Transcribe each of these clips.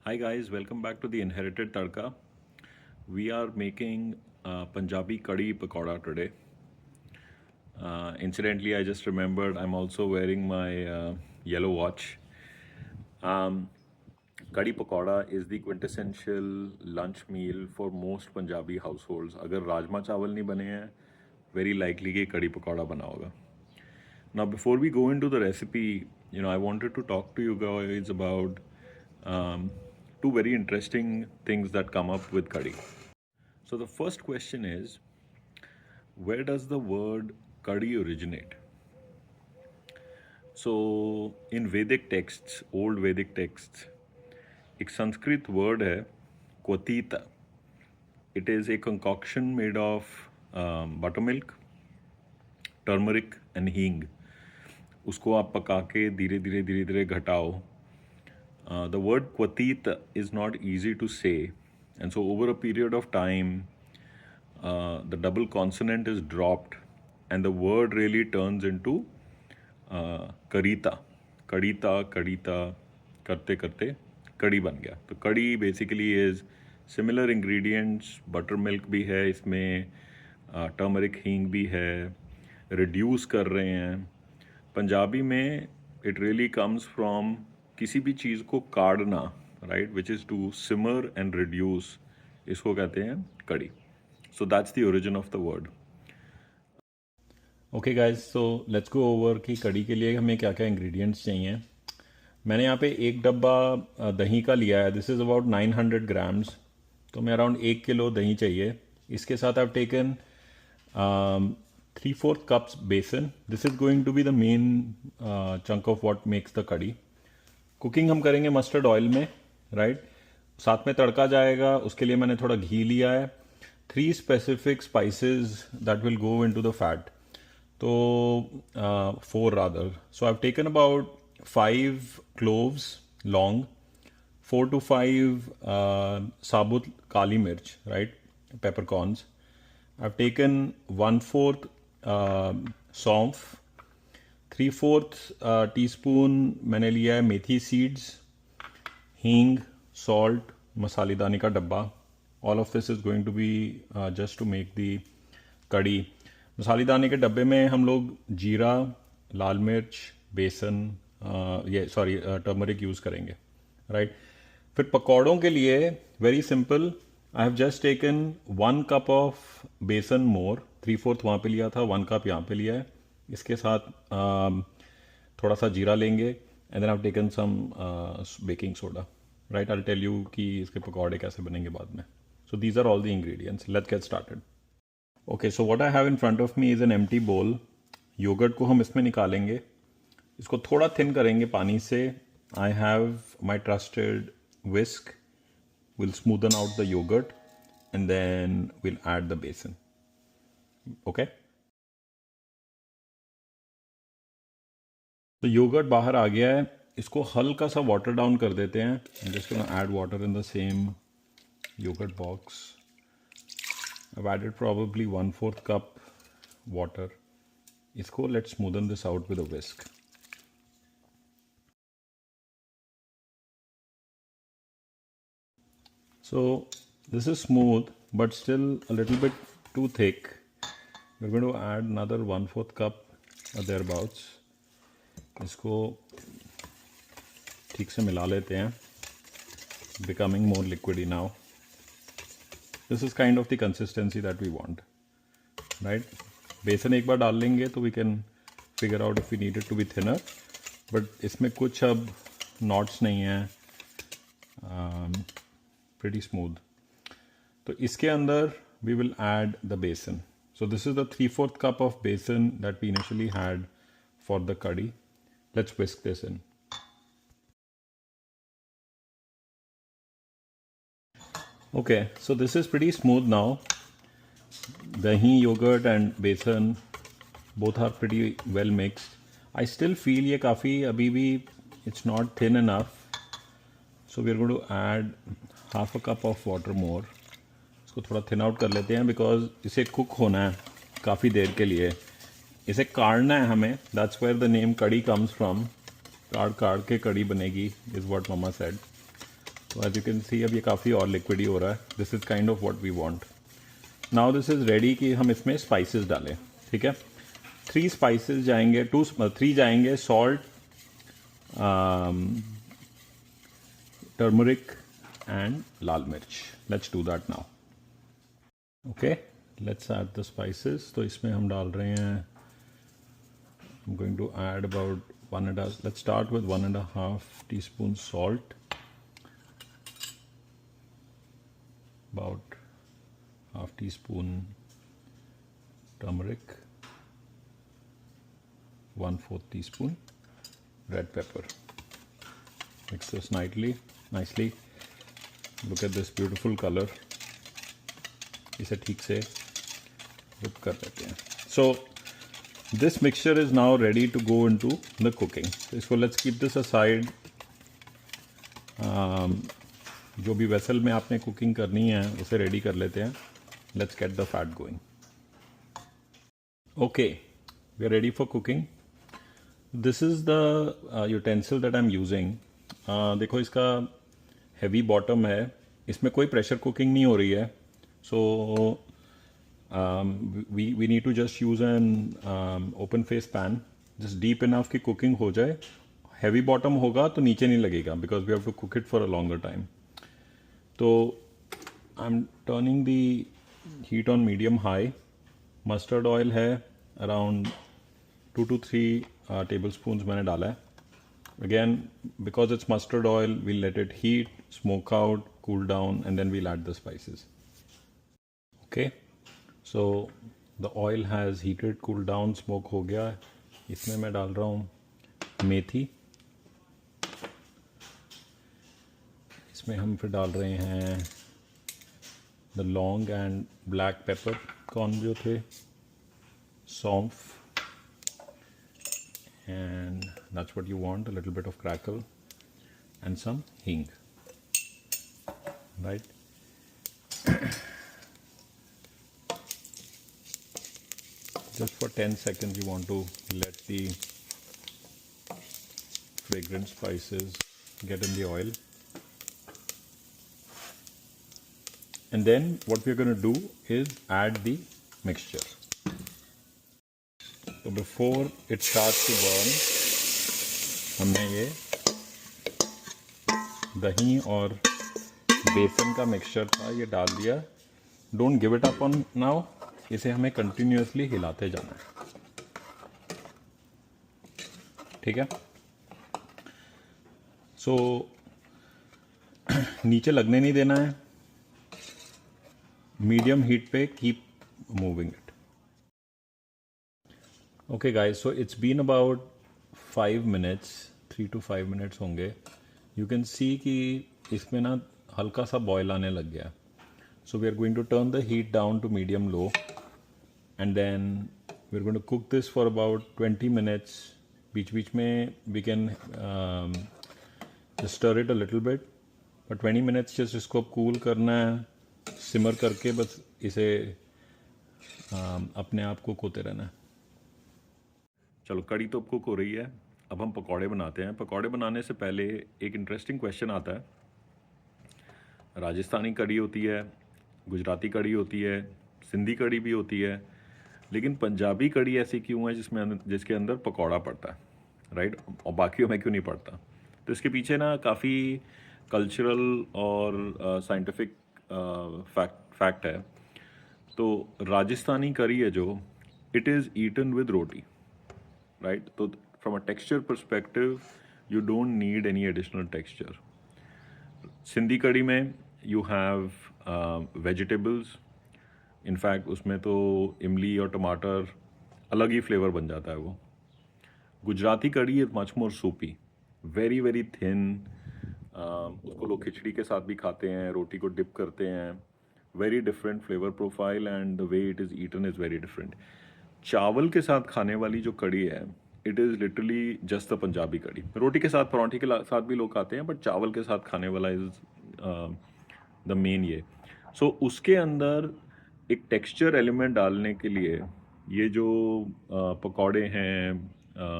Hi guys, welcome back to the Inherited Tadka. We are making Punjabi Kadi Pakoda today. Incidentally, I just remembered I'm also wearing my yellow watch. Kadi Pakoda is the quintessential lunch meal for most Punjabi households. अगर राजमा चावल नहीं बने हैं, very likely कि कड़ी पकौड़ा बना होगा. Now, before we go into the recipe, I wanted to talk to you guys about two very interesting things that come up with curry. So, the first question is, where does the word curry originate? So, in Vedic texts, old Vedic texts, एक Sanskrit word है क्वतीता. It is a concoction made of buttermilk, turmeric and हींग. उसको आप पका के धीरे धीरे घटाओ. The word kwatit is not easy to say, and so over a period of time, the double consonant is dropped, and the word really turns into karita. Kadita, करते करते कड़ी बन गया. तो कड़ी basically is similar ingredients. Buttermilk भी है इसमें, turmeric हींग भी है, reduce कर रहे हैं. पंजाबी में it really comes from किसी भी चीज़ को काढ़ना, right, which is to simmer and reduce. इसको कहते हैं कड़ी. So that's the origin of the word. Okay guys, so let's go over कि कड़ी के लिए हमें क्या क्या इंग्रेडिएंट्स चाहिए. मैंने यहाँ पे एक डब्बा दही का लिया है. This is about 900 grams. तो हमें अराउंड 1 किलो दही चाहिए. इसके साथ I have taken 3/4 cups besan. This is going to be the main chunk of what makes the kadhi. Cooking हम करेंगे मस्टर्ड ऑयल में, राइट. साथ में तड़का जाएगा, उसके लिए मैंने थोड़ा घी लिया है. 3 specific spices that will go into the fat. तो 4 rather. So I have taken about 5 cloves long, 4 to 5 साबुत काली मिर्च, right, peppercorns. I have taken 1/4 सौंफ, 3/4 टीस्पून मैंने लिया है मेथी सीड्स, हींग, सॉल्ट, मसालेदानी का डब्बा. All of this is going to be just to make the kadhi. मसालेदानी के डब्बे में हम लोग जीरा, लाल मिर्च, बेसन, टर्मरिक यूज़ करेंगे, राइट. फिर पकौड़ों के लिए very simple. I have just taken 1 cup of बेसन मोर. 3/4 वहाँ पे लिया था, 1 cup यहाँ पे लिया है. इसके साथ थोड़ा सा जीरा लेंगे, and then I have taken some baking soda, right. I will tell you कि इसके पकौड़े कैसे बनेंगे बाद में. So these are all the ingredients. Let's get started. Okay, so what I have in front of me is an empty bowl. Yogurt को हम इसमें निकालेंगे. इसको थोड़ा थिन करेंगे पानी से. I have my trusted whisk. Will smoothen out the yogurt and then will add the besan. Okay, तो योगर्ट बाहर आ गया है. इसको हल्का सा वाटर डाउन कर देते हैं. Just gonna add water in the same yoghurt box. I added probably 1/4 cup water. इसको let's smoothen this out with a whisk. So this is smooth but still a little bit too thick. We are going to add another 1/4 cup or thereabouts. इसको ठीक से मिला लेते हैं. Becoming more liquidy now. This is kind of the consistency that we want, right. बेसन एक बार डाल लेंगे तो we can figure out if we need it to be thinner. But इसमें कुछ अब नॉट्स नहीं है, प्रीटी स्मूथ. तो इसके अंदर we will add the besan. So this is the 3/4 cup of besan that we initially had for the kadhi. Let's whisk this in. Okay, so this is pretty smooth now. Dahi, yogurt and besan both are pretty well mixed. I still feel ये काफ़ी अभी भी it's not thin enough. So we are going to add 1/2 cup of water more. इसको थोड़ा thin out कर लेते हैं because इसे cook होना है काफ़ी देर के लिए. इसे काढ़ना है हमें. That's where the name kadhi comes from. काढ़ के कड़ी बनेगी इज़ व्हाट मम्मा सेड. तो एज यू कैन सी अब ये काफ़ी और लिक्विड ही हो रहा है. This is kind of what we want. Now this is ready कि हम इसमें स्पाइसेस डालें. ठीक है, 3 स्पाइसेस जाएंगे, 3 जाएंगे. सॉल्ट, टर्मरिक एंड लाल मिर्च. Let's do that now. Okay, let's add the spices. तो इसमें हम डाल रहे हैं, I am going to add about 1.5, let's start with 1.5 teaspoon salt, about half teaspoon turmeric, 1/4 teaspoon red pepper. Mix this nicely. Look at this beautiful color. इसे ठीक से whip कर लेते हैं. So this mixture is now ready to go into the cooking. So let's keep this aside. जो भी vessel में आपने कुकिंग करनी है उसे रेडी कर लेते हैं. Let's get the fat going. Okay, we are ready for cooking. This is the utensil that I'm using. देखो इसका heavy bottom है, इसमें कोई pressure cooking नहीं हो रही है. So we need to just use an open face pan, just deep enough कि cooking हो जाए. Heavy bottom होगा तो नीचे नहीं लगेगा because we have to cook it for a longer time. तो I'm turning the heat on medium high. Mustard oil है around 2 to 3 tablespoons मैंने डाला है. Again, because it's mustard oil, we'll let it heat, smoke out, cool down, and then we'll add the spices. Okay. So the oil has heated, cooled down, smoke हो गया. इसमें मैं डाल रहा हूँ मेथी. इसमें हम फिर डाल रहे हैं the long and black pepper कौन जो थे, सौंफ, and that's what you want, a little bit of crackle and some hing, right? Just for 10 seconds you want to let the fragrant spices get in the oil. And then what we're going to do is add the mixture. So before it starts to burn, हमने ये दही और बेसन का mixture था ये डाल दिया. Don't give it up on now. इसे हमें कंटिन्यूसली हिलाते जाना है. ठीक है. सो नीचे लगने नहीं देना है. मीडियम हीट पे keep moving it. Okay guys, so it's been about 5 minutes, 3 to 5 minutes होंगे. यू कैन सी कि इसमें ना हल्का सा बॉयल आने लग गया. So we are going to turn the heat down to medium low, and then we're going to cook this for about 20 minutes. बीच में we can just stir it a little bit, but 20 minutes just इसको cool करना है, simmer करके बस इसे अपने आप cook होते रहना है. चलो कड़ी तो कुक हो रही है, अब हम पकौड़े बनाते हैं. पकौड़े बनाने से पहले एक इंटरेस्टिंग क्वेश्चन आता है. राजस्थानी कड़ी होती है, गुजराती कड़ी होती है, सिंधी कड़ी भी होती है, लेकिन पंजाबी कड़ी ऐसी क्यों है जिसके अंदर पकौड़ा पड़ता है, राइट, और बाकियों में क्यों नहीं पड़ता? तो इसके पीछे ना काफ़ी कल्चरल और साइंटिफिक फैक्ट है. तो राजस्थानी कड़ी है जो, it is eaten with roti, right. तो from a texture perspective you don't need any additional texture. Sindhi kadhi में यू हैव वेजिटेबल्स. इनफैक्ट उसमें तो इमली और टमाटर अलग ही फ्लेवर बन जाता है वो. गुजराती कड़ी is much more Supi, very very thin. उसको लोग खिचड़ी के साथ भी खाते हैं, रोटी को डिप करते हैं. Very different flavour profile and the way it is eaten is very different. चावल के साथ खाने वाली जो कड़ी है, it is literally just the Punjabi kadhi. रोटी के साथ, पराठे के साथ भी लोग खाते हैं, बट चावल के साथ खाने वाला इज़ द मेन ये. सो उसके अंदर एक टेक्सचर एलिमेंट डालने के लिए ये जो पकौड़े हैं,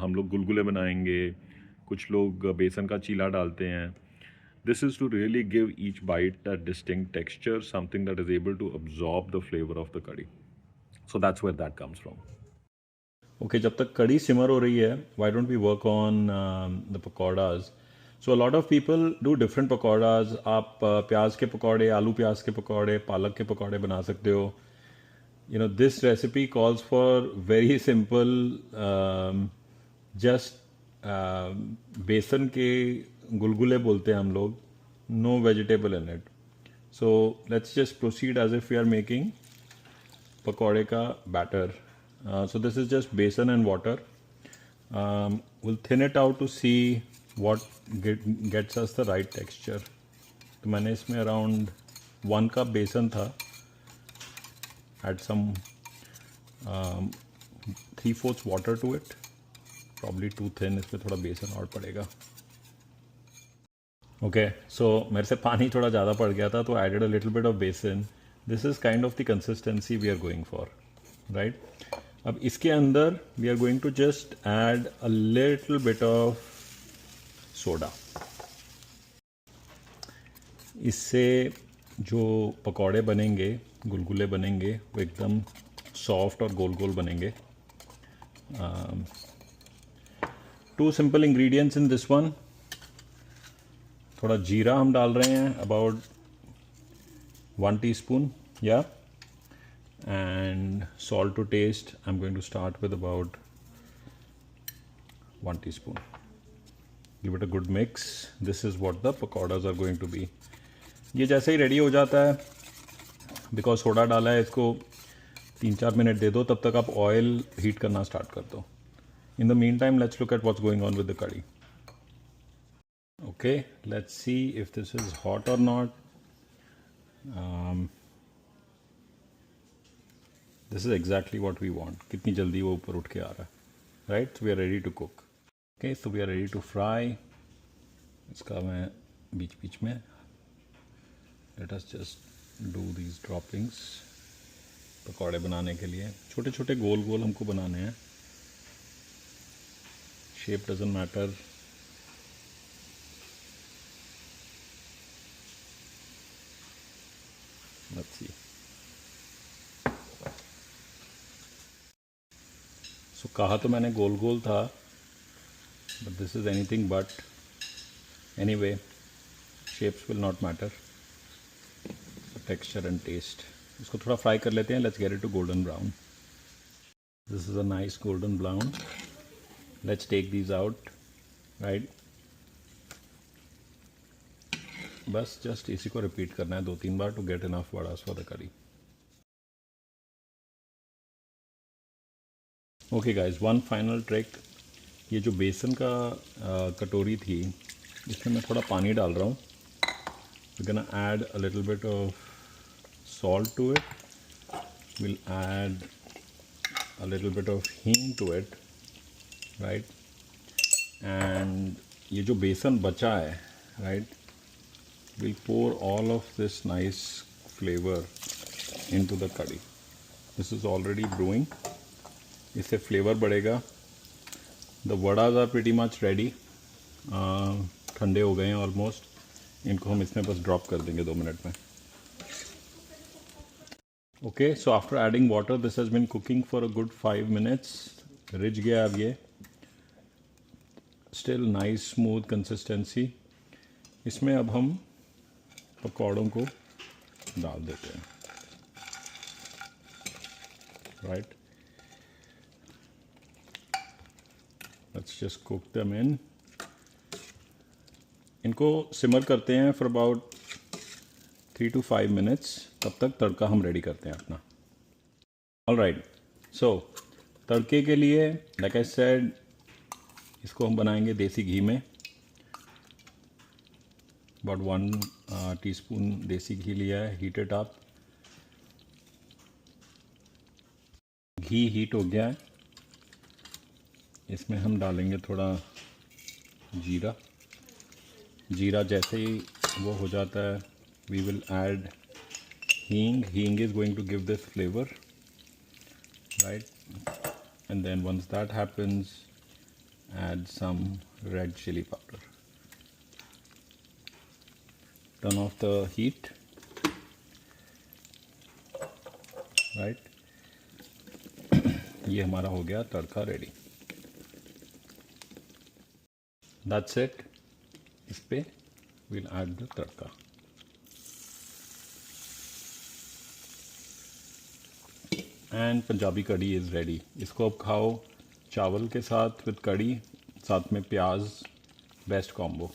हम लोग गुलगुले बनाएंगे, कुछ लोग बेसन का चीला डालते हैं. This is to really give each bite that distinct texture, something that is able to absorb the flavor of the curry. So that's where that comes from. Okay, जब तक कड़ी simmer हो रही है, why don't we work on the pakoras? So a lot of people do different pakoras. आप प्याज के पकौड़े, आलू प्याज के पकौड़े, पालक के पकौड़े बना सकते हो. You know, this recipe calls for very simple, just बेसन के गुलगुले बोलते हैं हम लोग. No vegetable in it. So let's just proceed as if we are making pakode ka batter. So this is just besan and water. We'll thin it out to see what gets us the right texture. तो मैंने इसमें around 1 cup बेसन था. Add some 3/4 water to it. Probably too thin. इसमें थोड़ा बेसन और पड़ेगा. Okay, so मेरे से पानी थोड़ा ज़्यादा पड़ गया था, तो I added a little bit of besan. This is kind of the consistency we are going for, right? अब इसके अंदर we are going to just add a little bit of soda. इससे जो पकौड़े बनेंगे, गुलगुले बनेंगे, वो एकदम सॉफ्ट और गोल गोल बनेंगे. Two simple ingredients in this one. थोड़ा जीरा हम डाल रहे हैं, about 1 teaspoon, yeah, and salt to taste. I'm going to start with about 1 teaspoon. Give it a good mix. This is what the pakoras are going to be. ये जैसे ही ready हो जाता है, बिकॉज सोडा डाला है, इसको 3-4 minute दे दो, तब तक आप ऑयल हीट करना स्टार्ट कर दो. In the mean time let's look at what's going on with the कड़ी. Okay, let's see if this is hot or not. This is exactly what we want. कितनी जल्दी वो ऊपर उठ के आ रहा है, right? So we are ready to cook. Okay, so we are ready to fry. इसका मैं बीच में, let us just do these droppings. पकौड़े बनाने के लिए छोटे छोटे गोल गोल हमको बनाने हैं. Shape doesn't matter. Let's see. So कहा तो मैंने गोल गोल था, but this is anything but. Anyway, shapes will not matter. So texture and taste. इसको थोड़ा फ्राई कर लेते हैं. Let's get it to golden brown. This is a nice golden brown. Let's take these out, right? बस just इसी को repeat करना है 2-3 बार to get enough vadas for the curry. Okay guys, one final trick. ये जो बेसन का कटोरी थी, इसमें मैं थोड़ा पानी डाल रहा हूँ. We gonna add a little bit of salt to it. Will add a little bit of hing to it, right. And ये जो बेसन बचा है, right, we'll pour all of this nice flavor into the curry. This is already brewing. इससे flavor बढ़ेगा. The vadas are pretty much ready. ठंडे हो गए हैं almost. इनको हम इसमें बस drop कर देंगे 2 मिनट में. Okay, so after adding water, this has been cooking for a good 5 minutes. रिझ गया अब ये. Still nice smooth consistency. इसमें अब हम पकौड़ों को डाल देते हैं, right. Let's just cook them in. इनको सिमर करते हैं फॉर अबाउट 3 to 5 minutes. तब तक तड़का हम रेडी करते हैं अपना. ऑल राइट, सो तड़के के लिए लाइक आई सेड, इसको हम बनाएंगे देसी घी में. about 1 teaspoon देसी घी लिया है. Heat it up. Ghee heat हो गया है. इसमें हम डालेंगे थोड़ा जीरा. जीरा जैसे ही वो हो जाता है, we will add hing. Hing is going to give this flavour, right. And then once that happens, add some red chilli powder. Turn off the heat, right. ये हमारा हो गया तड़का रेडी। That's it. इस पे will add the tadka. And Punjabi kadhi is ready. इसको अब खाओ चावल के साथ विद कढ़ी, साथ में प्याज, बेस्ट कॉम्बो।